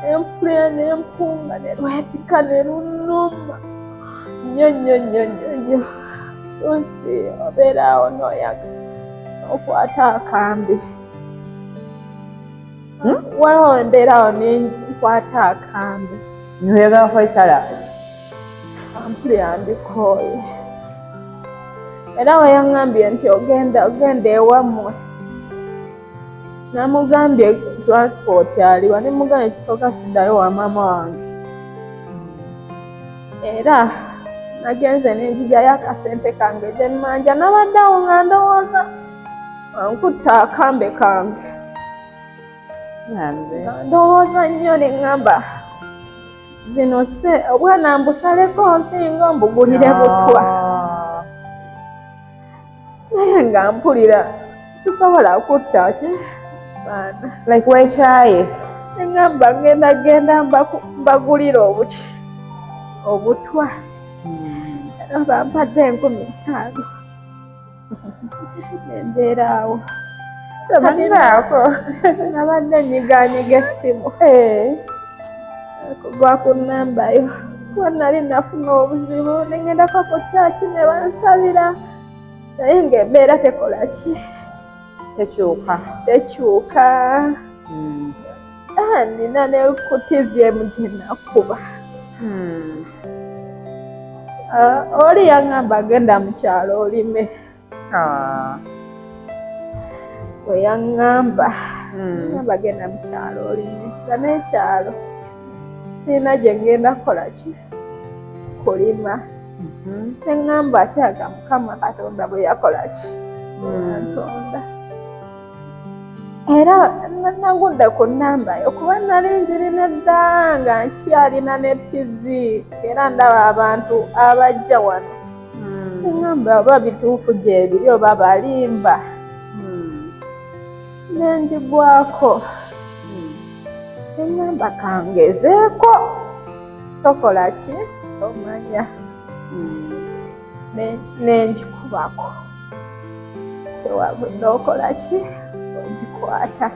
empulira n'empunga nelwepika nelunnuma nnyo. Luusi obeeraawo n'oyagala okwata akambi. Waliwo embeerawo nenkwata akambi. Noyagala Faisal? Ampulira mbikooye. Era we yaŋŋambye nti ogenda ewammwe namugambye transport aliwa nemugambye kisooka siddayo wa maama wange era nagenze nenjijayo akasente kange gyemmanja nabaddeawo nga ndowooza ankutta akambe kange ndowooza nnyo neŋŋamba zino se obwana mbusaleko nsinga mbugulire butwa naye nga mpulira sisobola kutta ki baana like weekyaye neŋŋamba genda mbagulire obuki obutwa era bampadde 15,000 nembeeraawo Sabanako. nabadde nyiganyiga essimu kuva ku nnamba yo kuba nali nafuna obuzibu neŋŋendako ku kyaki ne bansabira naye ng'embeera tekola ki tekyuka nina ne ku TVM gye nakuba oli yaŋŋamba agenda mu kyalo olime we yaŋŋamba ŋŋamba agenda mu kyalo olime nga n'ekyalo sirina gye ngenda kukola ki kulima neŋŋamba akyaga Mukama Katonda bwe yakola ki Katonda era nagudde ku nnamba yo kuba nali njirina dda nga nkyalina ne TV era ndaba abantu abajja wano neŋŋamba oba bituufu gyebiri oba balimba nenjigwako neŋŋamba kangezeeko tokola ki omanya nenjikubako kyewabudde okola ki ogikwata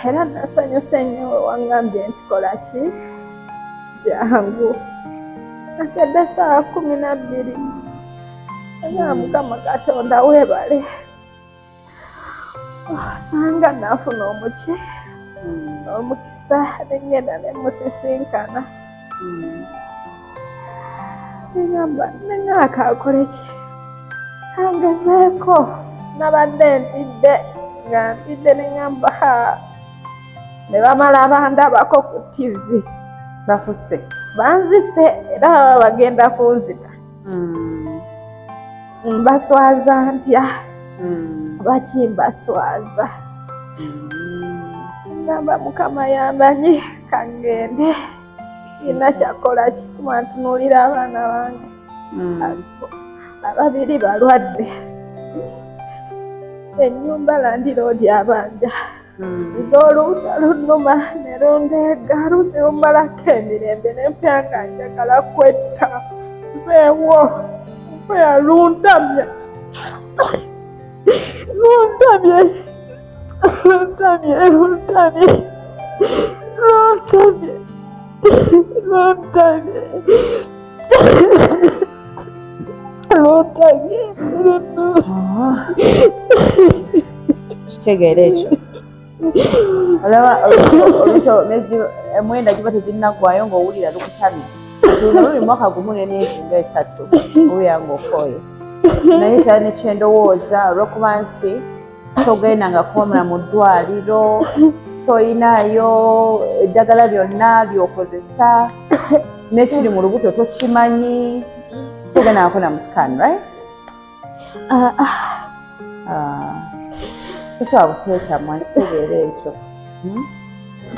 era nasanyuse nnyo wewaŋŋambye nti kola ki jangu nakedde essaawa 12 era Mukama Katonda weebale osanga nafuna omuki omukisa nengenda nemusisinkana neŋŋamba kakole ki kangezeeko nabadde ntidde nga ntidde neŋŋamba ne bamala bandabako ku TV bakuse banzise era baba bagenda kunzita mbaswaza ntya baki mbaswaza ngamba Mukama yambanyi kangende sirina kyakola kikuba ntunuulira abaana bange ababiri balwadde ennyumba landiroodi abanja ez'olubuto lunnuma ne lundeega luusi lumalako emirembe nempya nga njagala kwetta nzeewo mpya luntamye kitegeera ekyo olaba olukyo mezi emwenda giba teginnaggwayo ng'owulira lukutamye luno luli mwaka gumu n'emyezi nga 3 owuya ng'okooye naye kyali nekyendowooza olw'okuba nti togendanga kuwamula mu ddwaliro toyinayo eddagala lyonna ly'okozesa n'ekiri mu lubuto tokimanyi togendanga kona mu scan right tosobola buteetamwa nkitegeera ekyo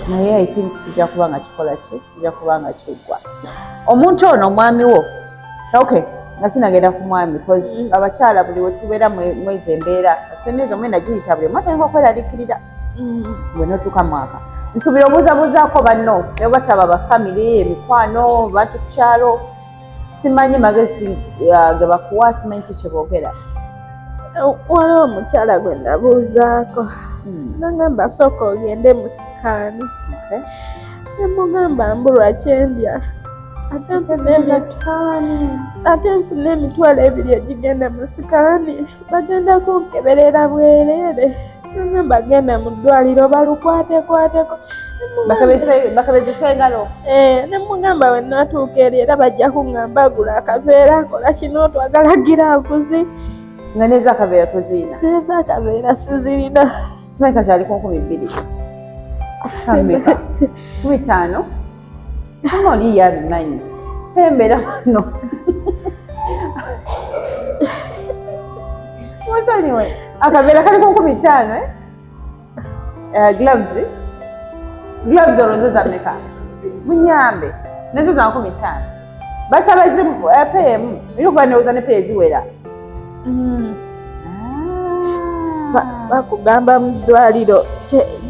naye I think kijja kuba nga kikola ki kijja kuba nga kiggwa omuntu ono omwami wo okay nga sinagenda ku mwami because abakyala buli we tubeera mwezi embeera emyezi omwenda giyita buli omu atandika okweraliikirira bwe notuuka mwaka nsuubira obuuzabuuzaako banno ne bataba bafamire emikwano bantu ku kyalo simanyi magezi ge bakuwa simanyi ki kye boogera waliwo omukyala gwe nabuuzaako nagamba sooka ogende mu sikaani nemugamba mbulwa kyendya ate nfuna emitwalo 2 egigenda mu sikaani bagenda kunkeberera bwereere nagamba genda mu ddwaliro balukwatekwateko bakabezesa engalo nemugamba we natuuka eri era bajja kuŋŋamba agula akaveera akola kino twagala giraavuzi nga neza akaveera tozirina neza akaveera sizirina simanyi kakyali ku 200 sameka 15 kama oli yabimanyi sembera wano musonyiwe akaveera kali ku 15 gloves olwozo zameka munyambe nazo za 15 basaba pm ilikuwa neuza ne page wera bakugamba mu ddwaliro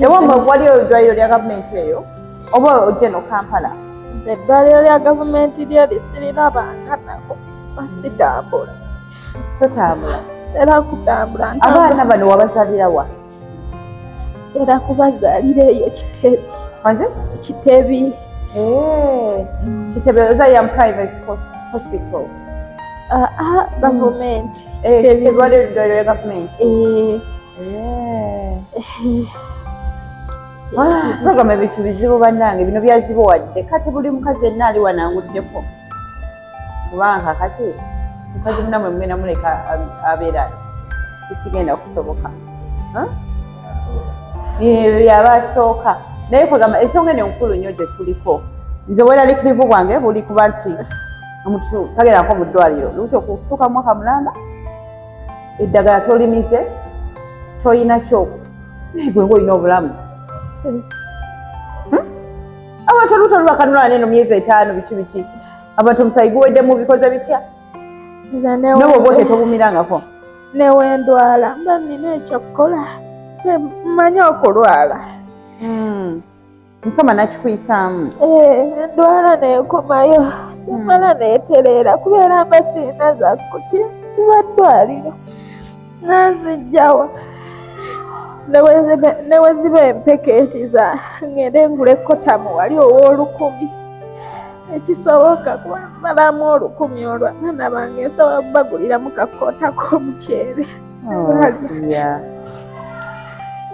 ewamwe waliyo eddwaliro lya gavumenti eyo oba ojje no Kampala eddwaliro lya gavumenti lyeri sirina banganako basitambula totambula era kutambula abaana bano wabazalirawa era kubazalira eyo Kitebi wanje Kitebi Kitebi ozalira mu private hospital gavumenti Kitebi waliyo eddwaliro lya gavumenti program ebintu bizibu bannange bino byazibuwadde kati buli mukazi yenna ali wananguddeko kubanga kati mukazi munamwe mugenda muleka abeera ati tekigenda kusoboka yaba asooka naye kwegamba ensonga eno enkulu nnyo gye tuliko nze weeralikirivu bwange buli kuba nti omuntu tagerako mu ddwaliro luuti okutuuka mwaka mulamba eddagala tolimize toyina kyoko gwe ng'olina obulamu abantu oluuto olwakanulwa neno myezi 5 biki abantu omusayi guwedde mu bikoze bitya nawe obwote tobumirangako newendwala mba nina ekyokukola temanyi okulwala mukama nakikuyisaamu endwala nekomayo nemala neetereera kubeera mba sirina zakkuki kubaddwaliro nazijjawa neweziba empeketiza ngende ngula ekotamu wali ow'olukumi ekisoboka kubamalamu 10 olwo abaana bange nsobola kubaguliramu kakoota k'omuceere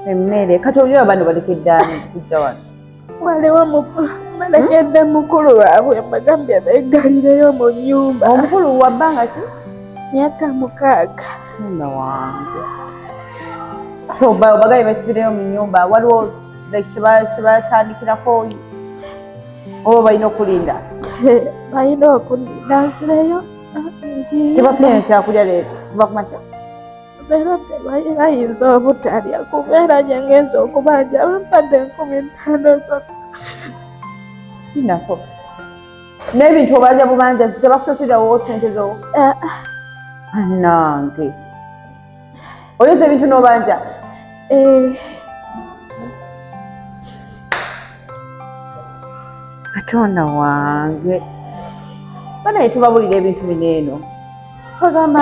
emmere kati oli abana balekedde ani kujja wano waliwo balekedde mukulu waabwe mbagambye beegalireyo mu nnyumba omukulu wa bbanga ki myaka 6 munda wange so bagaye basibireyo mu nnyumba waliwo kibatandikirako oba balina okulinda balina okulinda nsireyo kibafunye ekyakulya leero kuva ku makya leero bayinza obutalya kubeera gye ngenza okubanja bampadde 15 zonna nako n'ebintu obanja bubanja tebakusasulirawo sente zo nange oyinza ebintu n'obanja katonda wange banaye tubabulira ebintu bineeno bagamba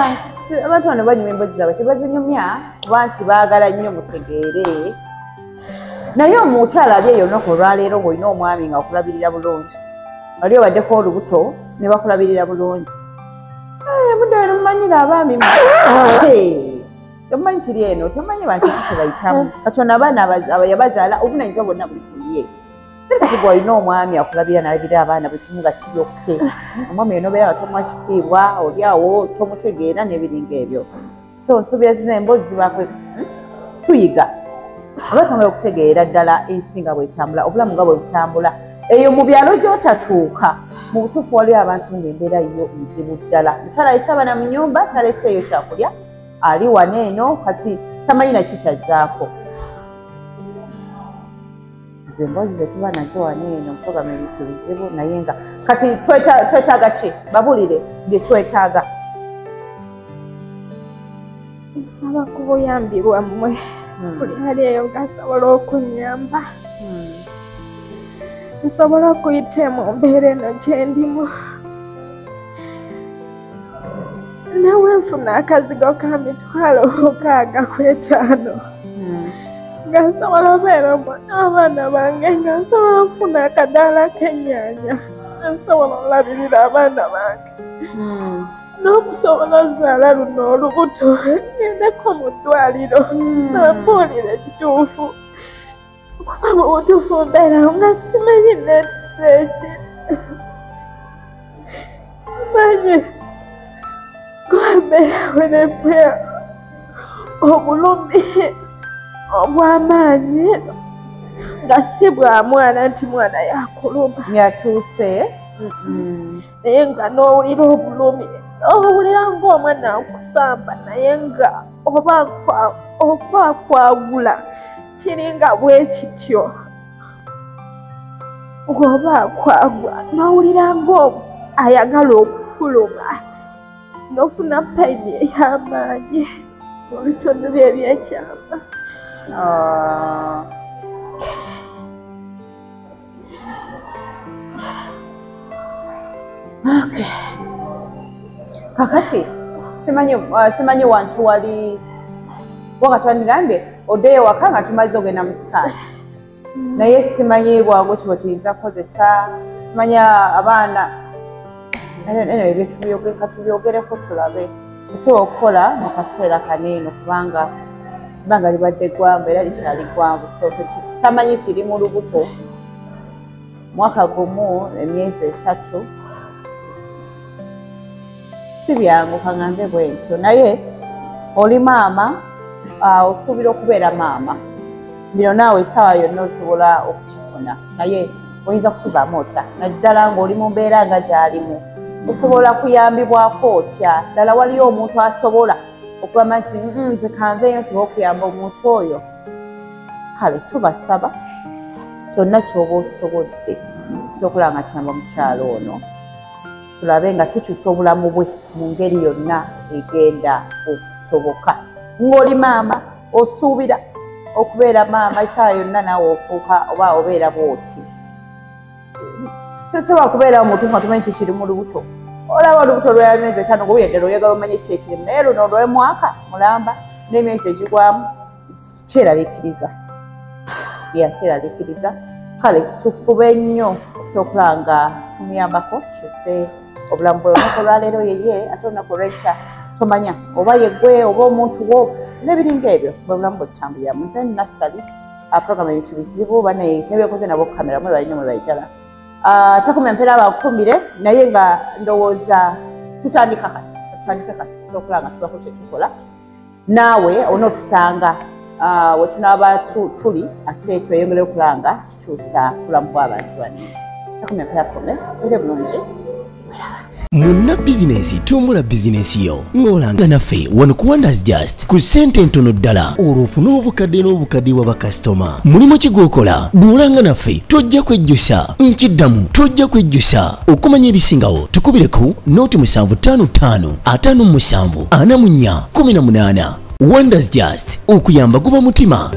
abantu bano banyuma emboozi zaabwe tebazinyumya kuba nti baagala nnyo mutegeere naye omukyala ali eyo olunaku olwaleero ng'olina omwami nga akulabirira bulungi wali obaddeko olubuto ne bakulabirira bulungi budde weno mumanyira abaami tomanyi kiri eno tomanyi bantu kiki bayitamu katonda abaana yabazaala obuvunanyizibwa bwonna buli kuye kati gwalina omwami akulabira nalabira abaana bwekimu nga kiyokke omwami enobeera tomuwa kitiibwa oli awo tomutegeera n'ebiringa ebyo so nsuubira zina emboozi zibakwe tuyiga oba twongera okutegeera ddala ensi nga bwetambula obulamu nga bwe butambula eyo mu byalo gy'otatuuka mu butuufu waliwo abantu ng'embeera yo nzibu ddala mukyala ayise abaana mu nnyumba taleseeyo kyakulya ali wano eno kati tamanyi naki kyazzaako nze emboozi zetuba nazo wano eno mpogama ebintu bizibu naye nga kati twetaaga ki babulire bye twetaaga nsaba ku buyambi bwammwe buli ali eyo ng'asobola okunyamba nsobola okuyita mu mbeera eno gye ndimu nawe nfuna akazigo ka 6,500 nga nsobola obeera n'abaana bange nga nsobola okufuna akadaala k'ennyaanya nsobola olabirira abaana bange n'okusobola ozaala luno olubuto ngendeko mu ddwaliro nababuulira ekituufu kuba mu butuufu mbeerawo nga simanyi neetiseeki simanyi kuba mbeerawo obulumi obw'amaanyi nga si bwa mwana nti mwana yakuluma yatuuse naye nga n'owulira obulumi owulira ng'omwana akusamba naye nga oba akwagula kiringa bwe kityo ng'oba akwagwa n'owulira ng'ayagala okufuluma n'ofuna payini ey'amaanyi mu bitono bye ebyekyama. Okay. Kakati simanyi wantu wali wakati wandigambye oddeyo waka nga tumaze ogenda mu sikaani naye simanyi bwangu ki bwe tuyinza kukozesa simanyi abaana ebyo katubyogereko tulabe tutewa okukola mu kaseera kaneeno kubanga ebbanga libadde ggwanvu era likyali ggwanvu so tamanyi kiri mu lubuto mwaka gumu emyezi 3 si byangu kaŋŋambe bwentyo naye oli maama osuubira okubeera maama bino naawe essaawa yonna osobola okukifuna naye oyinza kukibaamu otya naddala ng'oli mu mbeera nga gy'alimu osobola kuyambibwako otya ddala waliyo omuntu asobola okugamba nti nze kanveeyo nsobola okuyamba omuntu oyo kale tubasaba kyonna ky'oba osobodde osobola nga kiyamba mukyalo ono tulabe nga tukyusa obulamu bwe mu ngeri yonna egenda okusoboka ng'oli maama osuubira okubeera maama essaawa yonna naawe ofuuka oba obeera bw'oti tosobola kubeerawo mutuufu nga tumanyi kikiri mu lubuto olaba olubuto lw'emyezi 5 ng'obuyeddera oyagala omanye kiki ekirimu naye luno olw'omwaka mulamba n'emyezi egigwamu kyeraliikiriza kyeraliikiriza kale tufube nnyo okusobola nga tumuyambako tukyuse obulamu bwe olunaku olwaleero yeye ate olunaku olw'enkya tomanya oba yeggwe oba omuntu wo n'ebiringa ebyo bwe bulamu bwe tutambulira muze nassali program ebintu bizibu banaye nebyekoze nabo kukamera mwe balina mwe bayitala takumya mpeera abakumire naye nga ndowooza tutandika kati tusobola nga tubako kyetukola naawe onootusanga we tunaaba tuli ate tweyongere okulanga tukyusa bulamu bw'abantu banne takumya mpeera kome ere bulungi Munna bizinesi tumbula bizinesi yo ng'olanga naffe wano ku Wonders Just ku ssente ntono ddala olw'ofuna obukadde n'obukadde wa bakasitoma mulimu ki gw'okola duulanga naffe tojja kwejjusa nkiddamu tojja kwejjusa okumanya ebisingawo tukubireko nooti 755 57 44 18 Wonders Just okuyamba guba mutima.